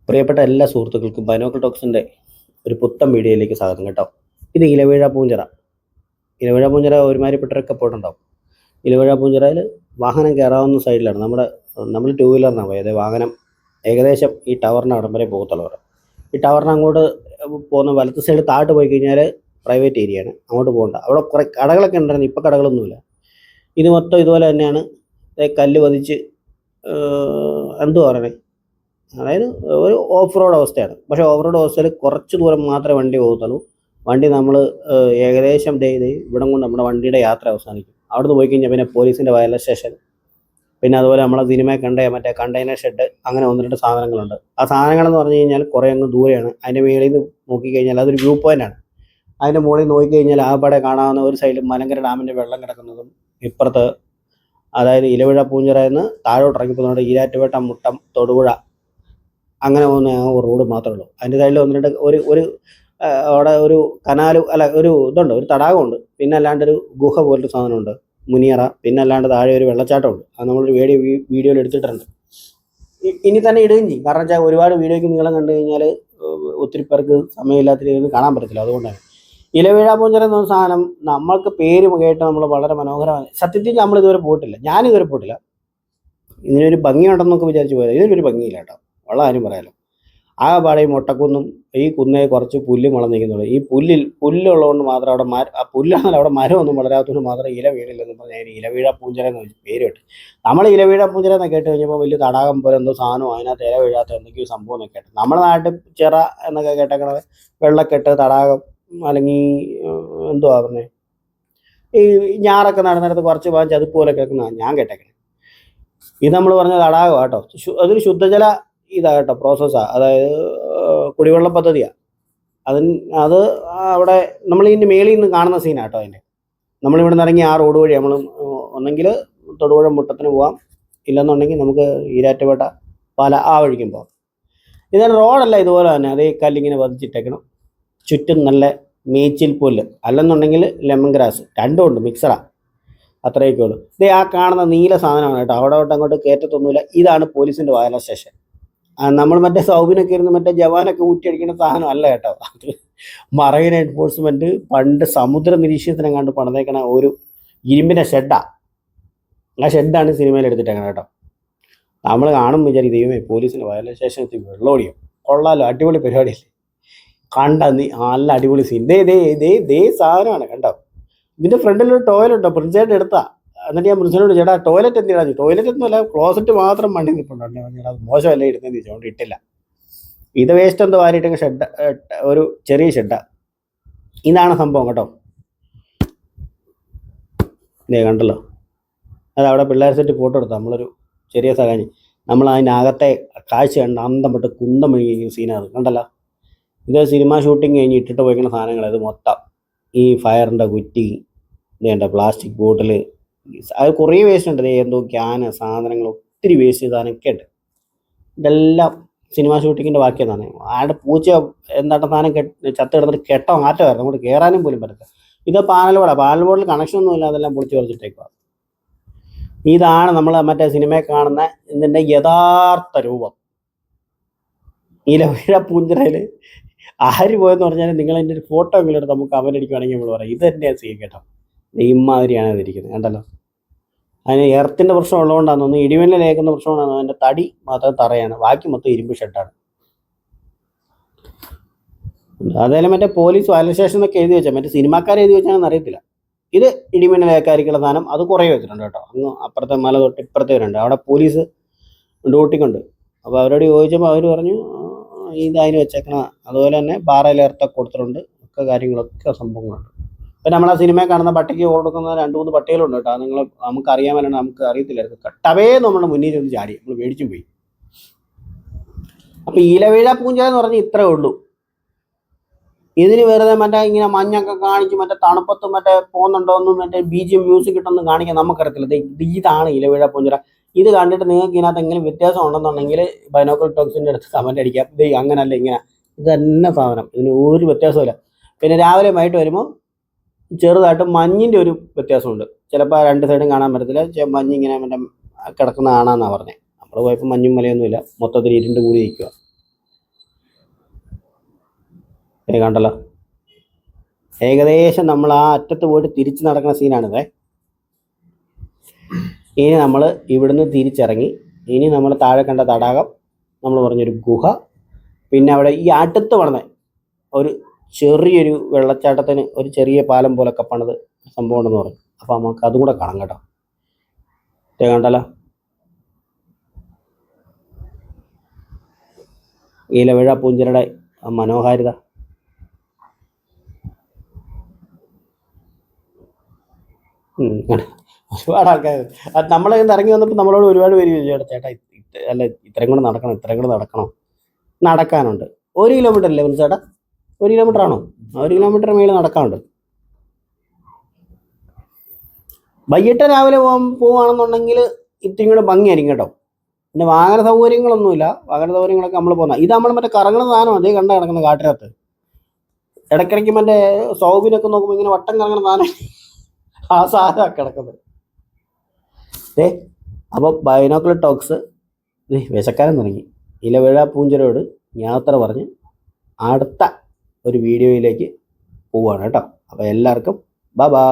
പ്രിയപ്പെട്ട എല്ലാ സുഹൃത്തുക്കൾക്കും ബൈനോക്കൽ ടോക്സിൻ്റെ ഒരു പുത്തൻ വീഡിയോയിലേക്ക് സ്വാഗതം കേട്ടോ. ഇത് ഇലവീഴ പൂഞ്ചിറ. ഇലവീഴ പൂഞ്ചിറ ഒരുമാതിരിപ്പെട്ടവരൊക്കെ പോയിട്ടുണ്ടാവും. ഇലവീഴ പൂഞ്ചിറയിൽ വാഹനം കയറാവുന്ന സൈഡിലാണ് നമ്മൾ ടൂ വീലറിനാണ് പോയത്. വാഹനം ഏകദേശം ഈ ടവറിന് അവിടം വരെ പോകത്തുള്ളവർ. ഈ ടവറിന് അങ്ങോട്ട് പോകുന്ന വലത്ത് സൈഡ് താഴോട്ട് പോയി കഴിഞ്ഞാൽ പ്രൈവറ്റ് ഏരിയയാണ്, അങ്ങോട്ട് പോകണ്ട. അവിടെ കുറേ കടകളൊക്കെ ഉണ്ടായിരുന്നു, ഇപ്പോൾ കടകളൊന്നുമില്ല. ഇത് മൊത്തം ഇതുപോലെ തന്നെയാണ്, കല്ല് പതിച്ച് എന്തു പറയണേ, അതായത് ഒരു ഓഫ് റോഡ് അവസ്ഥയാണ്. പക്ഷേ ഓഫ് റോഡ് അവസ്ഥയിൽ കുറച്ച് ദൂരം മാത്രമേ വണ്ടി പോകത്തുള്ളൂ. വണ്ടി നമ്മൾ ഏകദേശം ഇവിടം കൊണ്ട് നമ്മുടെ വണ്ടിയുടെ യാത്ര അവസാനിക്കും. അവിടുന്ന് പോയി കഴിഞ്ഞാൽ പിന്നെ പോലീസിൻ്റെ വയർലെസ് സ്റ്റേഷൻ, പിന്നെ അതുപോലെ നമ്മളെ സിനിമയിൽ കണ്ട മറ്റേ കണ്ടെയ്നർ ഷെഡ്, അങ്ങനെ ഒന്ന് രണ്ട് സാധനങ്ങളുണ്ട്. ആ സാധനങ്ങളെന്ന് പറഞ്ഞു കഴിഞ്ഞാൽ കുറേ അങ്ങ് ദൂരെയാണ്. അതിൻ്റെ മുകളിൽ നിന്ന് നോക്കിക്കഴിഞ്ഞാൽ അതൊരു വ്യൂ പോയിൻ്റാണ്. അതിൻ്റെ മുകളിൽ നോക്കിക്കഴിഞ്ഞാൽ ആകപ്പാടെ കാണാവുന്ന ഒരു സൈഡിൽ മലങ്കര ഡാമിൻ്റെ വെള്ളം കിടക്കുന്നതും, ഇപ്പുറത്ത് അതായത് ഇലവീഴ പൂഞ്ചിറയിൽ നിന്ന് താഴോട്ട് ഇറങ്ങിപ്പോകുന്നുണ്ട് ഈരാറ്റുപേട്ട, മുട്ടം, തൊടുപുഴ, അങ്ങനെ പോകുന്ന റോഡ് മാത്രമേ ഉള്ളൂ. അതിൻ്റെ സൈഡിൽ ഒന്ന് രണ്ട് ഒരു അവിടെ ഒരു കനാലും അല്ല ഒരു ഇതുണ്ട്, ഒരു തടാകമുണ്ട്. പിന്നെ അല്ലാണ്ടൊരു ഗുഹ പോലൊരു സാധനമുണ്ട്, മുനിയറ. പിന്നെ അല്ലാണ്ട് താഴെ ഒരു വെള്ളച്ചാട്ടമുണ്ട്. അത് നമ്മളൊരു വീഡിയോയിൽ എടുത്തിട്ടുണ്ട്. ഇനി തന്നെ ഇടുകയും ചെയ്യും. കാരണം വെച്ചാൽ ഒരുപാട് വീഡിയോയ്ക്ക് നീളം കണ്ടു കഴിഞ്ഞാൽ ഒത്തിരി പേർക്ക് സമയമില്ലാത്ത രീതിയിൽ കാണാൻ പറ്റത്തില്ല. അതുകൊണ്ടാണ് ഇലവീഴ പൂഞ്ചിറ എന്ന സാധനം നമ്മൾക്ക് പേര് കേട്ട് നമ്മൾ വളരെ മനോഹരമാണ്. സത്യത്തിൽ നമ്മൾ ഇതുവരെ പോയിട്ടില്ല, ഞാനിതുവരെ പോയിട്ടില്ല. ഇതിനൊരു ഭംഗിയുണ്ടെന്നൊക്കെ വിചാരിച്ച് പോയത്. ഇതിനൊരു ഭംഗിയില്ല കേട്ടോ, ഉള്ള കാര്യം പറയാമല്ലോ. ആ പാടെ ഈ മൊട്ടക്കുന്നും ഈ കുന്നേ കുറച്ച് പുല്ല് വളർന്നിരിക്കുന്നുള്ളൂ. ഈ പുല്ലുള്ളതുകൊണ്ട് മാത്രം അവിടെ ആ പുല്ലാണെങ്കിൽ അവിടെ മരമൊന്നും വളരാത്തതുകൊണ്ട് മാത്രം ഇല വീഴില്ലെന്ന് പറഞ്ഞാൽ ഇലവീഴ പൂഞ്ചിറ എന്ന് പേര് കേട്ട്. നമ്മൾ ഇലവീഴ പൂഞ്ചിറ എന്നൊക്കെ കേട്ട് കഴിഞ്ഞപ്പോൾ വലിയ തടാകം പോലെ എന്തോ സാധനം, അതിനകത്ത് ഇല വീഴാത്ത എന്തൊക്കെയോ സംഭവം എന്നൊക്കെ കേട്ടു. നമ്മുടെ നാട്ടിൽ ചിറ എന്നൊക്കെ കേട്ടേക്കണത് വെള്ളക്കെട്ട്, തടാകം, അല്ലെങ്കിൽ എന്തുവാ പറഞ്ഞത്, ഈ ഞാറൊക്കെ നടന്നിടത്ത് കുറച്ച് ഭാഗം ചതുപ്പോലെ കേൾക്കുന്നതാണ് ഞാൻ കേട്ടേക്കണേ. ഇത് നമ്മൾ പറഞ്ഞ തടാകം കേട്ടോ. അതൊരു ശുദ്ധജല ഇതാ കേട്ടോ, പ്രോസസ്സാണ്. അതായത് കുടിവെള്ള പദ്ധതിയാണ്. അത് അവിടെ നമ്മൾ ഇതിൻ്റെ മേളിൽ നിന്ന് കാണുന്ന സീനാണ് കേട്ടോ. അതിൻ്റെ നമ്മളിവിടെ നിന്ന് ഇറങ്ങി ആ റോഡ് വഴി നമ്മൾ ഒന്നെങ്കിൽ തൊടുപുഴ മുട്ടത്തിന് പോവാം, ഇല്ലെന്നുണ്ടെങ്കിൽ നമുക്ക് ഈരാറ്റുപേട്ട പാല ആ വഴിക്കും പോകാം. ഇതിന് റോഡല്ല ഇതുപോലെ തന്നെ അതേ കല്ലിങ്ങനെ പതിച്ചിട്ടേക്കണം. ചുറ്റും നല്ല മേച്ചിൽ പുല്ല്, അല്ലെന്നുണ്ടെങ്കിൽ ലെമൺ ഗ്രാസ്, രണ്ടും ഉണ്ട്, മിക്സറാണ്. അത്രയൊക്കെ ഉള്ളൂ. ഇത് ആ കാണുന്ന നീല സാധനമാണ് കേട്ടോ. അവിടെ അങ്ങോട്ട് കയറ്റത്തൊന്നുമില്ല. ഇതാണ് പോലീസിൻ്റെ വയർലെസ് സ്റ്റേഷൻ. നമ്മൾ മറ്റേ സൗബിനൊക്കെ ഇരുന്ന് മറ്റേ ജവാനൊക്കെ ഊറ്റിയടിക്കുന്ന സാധനം അല്ല കേട്ടോ. അത് മറൈൻ എൻഫോഴ്സ്മെൻറ്റ് പണ്ട് സമുദ്ര നിരീക്ഷണത്തിനെ കണ്ട് പണിതേക്കണ ഒരു ഇരുമ്പിൻ്റെ ഷെഡാണ്. ആ ഷെഡാണ് സിനിമയിൽ എടുത്തിട്ടേക്കണം കേട്ടോ. നമ്മൾ കാണും വിചാരിക്കും, ദൈവമേ പോലീസിൻ്റെ വയർലെസ് സ്റ്റേഷൻ എത്തി വെള്ളമോടിയോ, കൊള്ളാലോ, അടിപൊളി പരിപാടിയല്ലേ. കണ്ട നല്ല അടിപൊളി സീൻ. ദേ സാധനമാണ് കണ്ടോ. ഇതിൻ്റെ ഫ്രണ്ടിലൊരു ടോയ്ലറ്റ് പ്രിൻസേട്ടൻ എടുത്താ. എന്നിട്ട് ഞാൻ പ്രിൻസിനോട് ചേട്ടാ ടോയ്ലറ്റ് എന്തിനാ? ടോയ്ലറ്റ് ഒന്നുമല്ല, ക്ലോസറ്റ് മാത്രം വണ്ടി നിൽപ്പുണ്ട്. അത് മോശമല്ലേ ഇടുന്നതെന്ന് ചോദിച്ചോണ്ട് ഇട്ടില്ല. ഇത് വേസ്റ്റ് എന്തോ വാരിയിട്ടെങ്കിൽ ഷെഡ്, ഒരു ചെറിയ ഷെഡാണ്. ഇതാണ് സംഭവം കേട്ടോ. ഇതേ കണ്ടല്ലോ, അത് അവിടെ പിള്ളേർ സെറ്റ് ഫോട്ടോ എടുത്താൽ നമ്മളൊരു ചെറിയ സഹാനി. നമ്മൾ അതിനകത്തെ കാഴ്ച കണ്ട് അന്തം പെട്ട് കുന്തം മെഴുകിയ സീനാണ് കണ്ടല്ലോ. ഇത് സിനിമ ഷൂട്ടിങ് കഴിഞ്ഞ് ഇട്ടിട്ട് പോയിക്കുന്ന സാധനങ്ങൾ. ഇത് മൊത്തം ഈ ഫയറിൻ്റെ കുറ്റി, ഇതേണ്ട പ്ലാസ്റ്റിക് ബോട്ടിൽ, അത് കുറേ വേസ്റ്റ് ഉണ്ട്. എന്തോ ക്യാന് സാധനങ്ങൾ, ഒത്തിരി വേസ്റ്റ് സാധനമൊക്കെ ഉണ്ട്. ഇതെല്ലാം സിനിമ ഷൂട്ടിങ്ങിൻ്റെ ബാക്കിയെന്നാണ്. ആരുടെ പൂച്ച എന്താട്ട സാധനം ചത്ത് കിടന്നിട്ട് കെട്ടോ മാറ്റമായിരുന്നു, അങ്ങോട്ട് കയറാനും പോലും പറ്റത്തില്ല. ഇത് പാനൽ ബോർഡിൽ കണക്ഷനൊന്നും ഇല്ല, അതെല്ലാം പൊളിച്ച് പറിച്ചിട്ടേക്കുക. ഇതാണ് നമ്മൾ മറ്റേ സിനിമയിൽ കാണുന്ന ഇതിൻ്റെ യഥാർത്ഥ രൂപം. ഇലവീഴ പൂഞ്ചിറയിൽ ആര് പോയെന്ന് പറഞ്ഞാൽ നിങ്ങൾ എൻ്റെ ഒരു ഫോട്ടോ എങ്കിലും എടുത്ത് നമുക്ക് കമൻ്റ് അടിക്കുകയാണെങ്കിൽ നമ്മൾ പറയാം ഇത് തന്നെയാണ് ചെയ്യാൻ കേട്ടോ. ഇമാതിരിയാണ് അതിരിക്കുന്നത് കണ്ടല്ലോ. അതിന് എർത്തിൻ്റെ പ്രശ്നം ഉള്ളതുകൊണ്ടാണെന്ന് തോന്നുന്നു, ഇടിമിന്നലേക്കുന്ന പ്രശ്നമാണെന്ന്. അതിൻ്റെ തടി മാത്രം തറയാണ്, ബാക്കി മൊത്തം ഇരുമ്പ് ഷെഡാണ്. അതായാലും മറ്റേ പോലീസ് വയർലെസ് സ്റ്റേഷൻ എന്നൊക്കെ എഴുതി വെച്ചാൽ, മറ്റേ സിനിമാക്കാരെ എഴുതി വെച്ചാണെന്ന് അറിയത്തില്ല. ഇത് ഇടിമിന്നലേക്കാരിക്കുള്ള സാധനം, അത് കുറേ വെച്ചിട്ടുണ്ട് കേട്ടോ. അങ്ങ് അപ്പുറത്തെ മല തൊട്ട് ഇപ്പുറത്തെ വരുന്നുണ്ട്, അവിടെ പോലീസ് ഡ്യൂട്ടിക്കുണ്ട്. അപ്പോൾ അവരോട് ചോദിച്ചപ്പോൾ അവർ പറഞ്ഞു ഇത് അതിന് വെച്ചേക്കണം. അതുപോലെ തന്നെ പാറയിൽ എർത്തൊക്കെ കൊടുത്തിട്ടുണ്ട്, ഒക്കെ കാര്യങ്ങളൊക്കെ സംഭവങ്ങളുണ്ട്. ഇപ്പം നമ്മൾ ആ സിനിമയിൽ കാണുന്ന പട്ടിക്ക് കൊടുക്കുന്ന 2-3 പട്ടികളുണ്ട് കേട്ടോ. നമുക്ക് അറിയാൻ വേണ്ടി നമുക്ക് അറിയത്തില്ലായിരുന്നു. കട്ടവേ നമ്മുടെ മുന്നിൽ ഒന്ന് ചാടി, നമ്മൾ മേടിച്ചും പോയി. അപ്പം ഇലവീഴ പൂഞ്ചിറ എന്ന് പറഞ്ഞാൽ ഇത്രേ ഉള്ളൂ. ഇതിന് വെറുതെ മറ്റേ ഇങ്ങനെ മഞ്ഞൊക്കെ കാണിച്ച് മറ്റേ തണുപ്പത്ത് മറ്റേ പോകുന്നുണ്ടോന്നും മറ്റേ BGM മ്യൂസിക് ഇട്ടൊന്നും കാണിക്കാൻ നമുക്കറിയത്തില്ല. ഇതാണ് ഇലവീഴ പൂഞ്ചിറ. ഇത് കണ്ടിട്ട് നിങ്ങൾക്ക് ഇതിനകത്ത് എങ്കിലും വ്യത്യാസം ഉണ്ടെന്നുണ്ടെങ്കിൽ ബൈനോക്കൽ ടോക്സിൻ്റെ അടുത്ത് കമൻ്റ് അടിക്കാം. ഇത് അങ്ങനല്ല ഇങ്ങനെ, ഇത് തന്നെ സാധനം, ഇതിന് ഒരു വ്യത്യാസമില്ല. പിന്നെ രാവിലെ വൈകിട്ട് വരുമ്പോൾ ചെറുതായിട്ട് മഞ്ഞിൻ്റെ ഒരു വ്യത്യാസമുണ്ട്. ചിലപ്പോൾ 2 സൈഡും കാണാൻ പറ്റത്തില്ല. മഞ്ഞിങ്ങനെ മറ്റേ കിടക്കുന്ന കാണാമെന്നാണ് പറഞ്ഞത്. നമ്മൾ പോയപ്പോൾ മഞ്ഞും മലയൊന്നുമില്ല, മൊത്തത്തിൽ ഇരുണ്ട് കൂടി നിൽക്കുക. കണ്ടല്ലോ, ഏകദേശം നമ്മൾ ആ അറ്റത്ത് പോയിട്ട് തിരിച്ച് നടക്കുന്ന സീനാണിതേ. ഇനി നമ്മൾ ഇവിടുന്ന് തിരിച്ചിറങ്ങി, ഇനി നമ്മൾ താഴെ കണ്ട തടാകം, നമ്മൾ പറഞ്ഞൊരു ഗുഹ, പിന്നെ അവിടെ ഈ അടുത്ത് പണിത ഒരു ചെറിയൊരു വെള്ളച്ചാട്ടത്തിന് ഒരു ചെറിയ പാലം പോലൊക്കെ പണിത് സംഭവം ഉണ്ടെന്ന് പറഞ്ഞു. അപ്പോൾ നമുക്ക് അതും കൂടെ കാണാം കേട്ടോ. കണ്ടല്ലോ ഇലവിഴ പൂഞ്ചിറയുടെ മനോഹാരിത. ഒരുപാട് ആൾക്കാർ നമ്മളെ ഇറങ്ങി വന്നപ്പോൾ നമ്മളോട് ഒരുപാട് പേര് ചോദിച്ചു, ചേട്ടാ അല്ല ഇത്രയും കൂടെ നടക്കണം, ഇത്രയും കൂടെ നടക്കണം. നടക്കാനുണ്ട് 1 കിലോമീറ്റർ അല്ലേ ചേട്ടാ? 1 കിലോമീറ്റർ ആണോ? 1 കിലോമീറ്റർ മേളിൽ നടക്കാനുണ്ട്. വൈകിട്ട് രാവിലെ പോവുകയാണെന്നുണ്ടെങ്കിൽ ഇത്തിരി കൂടെ ഭംഗിയായിരിക്കും കേട്ടോ. പിന്നെ വാഹന സൗകര്യങ്ങളൊന്നുമില്ല. വാഹന സൗകര്യങ്ങളൊക്കെ നമ്മൾ പോകുന്ന ഇത് നമ്മൾ മറ്റേ കറങ്ങുന്ന സാധനം അതേ കണ്ട കിടക്കുന്ന കാട്ടിനകത്ത്. ഇടയ്ക്കിടയ്ക്ക് മറ്റേ സൗബിനൊക്കെ നോക്കുമ്പോൾ ഇങ്ങനെ വട്ടം കറങ്ങുന്ന സാധനം, ആ സാധനമാണ് കിടക്കുന്നത്. അപ്പോൾ ബൈനോക്കുലർ ടോക്സ് വിശക്കാനും തുടങ്ങി. ഇലവിഴ പൂഞ്ചിറയോട് യാത്ര പറഞ്ഞ് അടുത്ത ഒരു വീഡിയോയിലേക്ക് പോവുകയാണ് കേട്ടോ. അപ്പോൾ എല്ലാവർക്കും ബൈ ബൈ.